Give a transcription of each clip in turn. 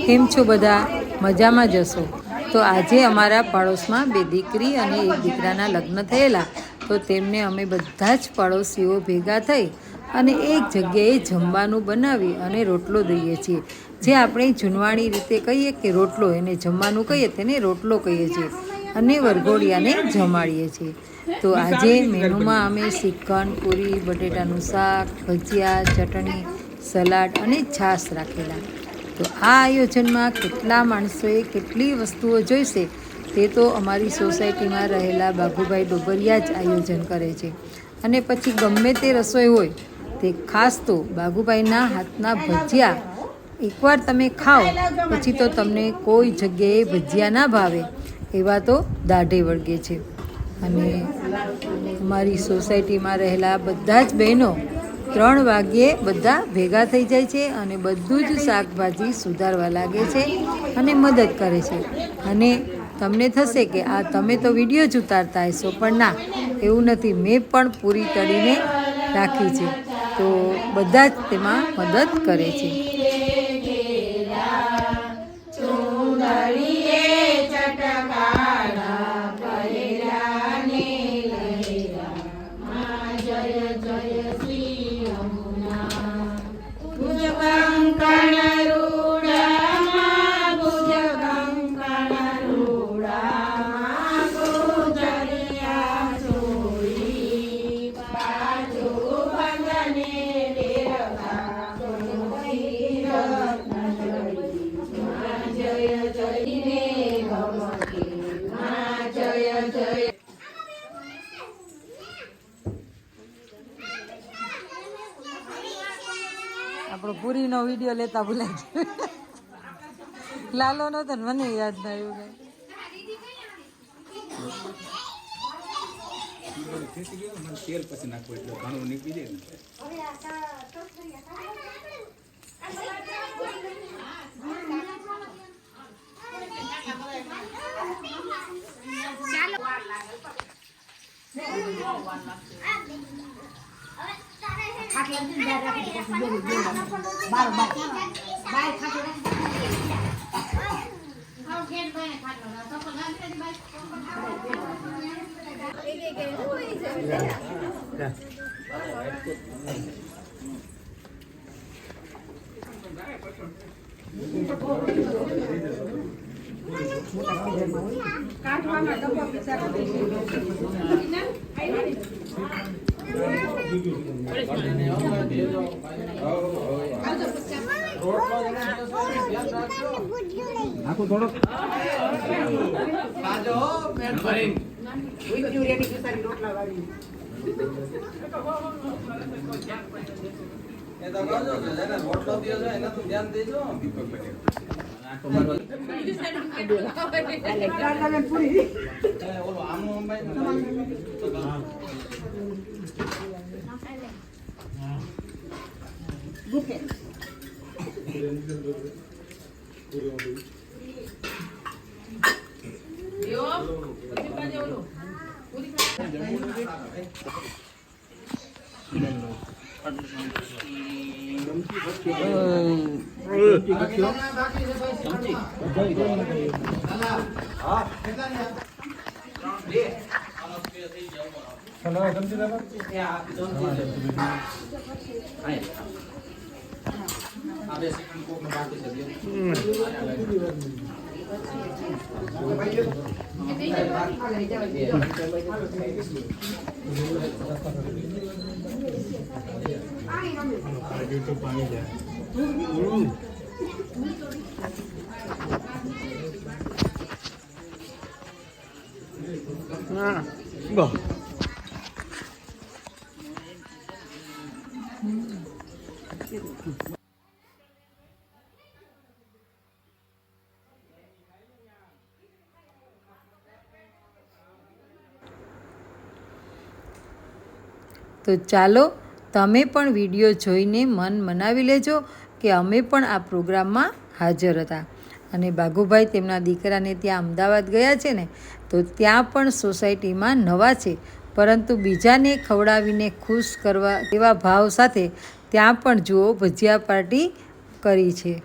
કેમ છો બધા? મજામાં જશો? તો આજે અમારા પાડોશમાં બે દીકરી અને એક દીકરાના લગ્ન થયેલા, તો તેમને અમે બધા જ પાડોશીઓ ભેગા થઈ અને એક જગ્યાએ જમવાનું બનાવી અને રોટલો દઈએ છીએ. જે આપણે જૂનવાણી રીતે કહીએ કે રોટલો, એને જમવાનું કહીએ તેને રોટલો કહીએ છીએ અને વરઘોડિયાને જમાડીએ છીએ. તો આજે મેનુમાં અમે શ્રીખંડ, પૂરી, બટેટાનું શાક, ભજીયા, ચટણી, સલાડ અને છાશ રાખેલા. તો આ આયોજનમાં કેટલા માણસોએ કેટલી વસ્તુઓ જોઈશે તે તો અમારી સોસાયટીમાં રહેલા બાબુભાઈ ડોબરિયા જ આયોજન કરે છે. અને પછી ગમે તે રસોઈ હોય તે ખાસ તો બાબુભાઈના હાથના ભજીયા એકવાર તમે ખાઓ પછી તો તમને કોઈ જગ્યાએ ભજીયા ના ભાવે એવા તો દાઢે વળગે છે. અને અમારી સોસાયટીમાં રહેલા બધા જ બહેનો 3 વાગ્યે બધા ભેગા થઈ જાય છે અને બધું જ શાકભાજી સુધારવા લાગે છે અને મદદ કરે છે. અને તમને થશે કે આ તમે તો વિડીયો જ ઉતારતા હશો, પણ ના, એવું નથી. મેં પણ પૂરી તળીને રાખી છે, તો બધા જ તેમાં મદદ કરે છે. આપણો પૂરીનો વિડીયો લેતા ભૂલાઈ ગયો. લાલો નતો ને મને યાદ ના આવ્યું. તેલ પછી નાખવું એટલે ઘણું નીકળી જાય. આખું થોડોક તો ચાલો તમે પણ વિડીયો જોઈને મન મનાવી લેજો કે અમે પણ આ પ્રોગ્રામમાં હાજર હતા. અને બાઘુભાઈ તેમના દીકરાને ત્યાં અમદાવાદ ગયા છે ને, તો ત્યાં પણ સોસાયટીમાં નવા છે, પરંતુ બીજાને ખવડાવીને ખુશ કરવા એવા ભાવ સાથે ત્યાં પણ જુઓ ભજીયા પાર્ટી કરી છે.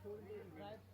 થોડી ડ્રાય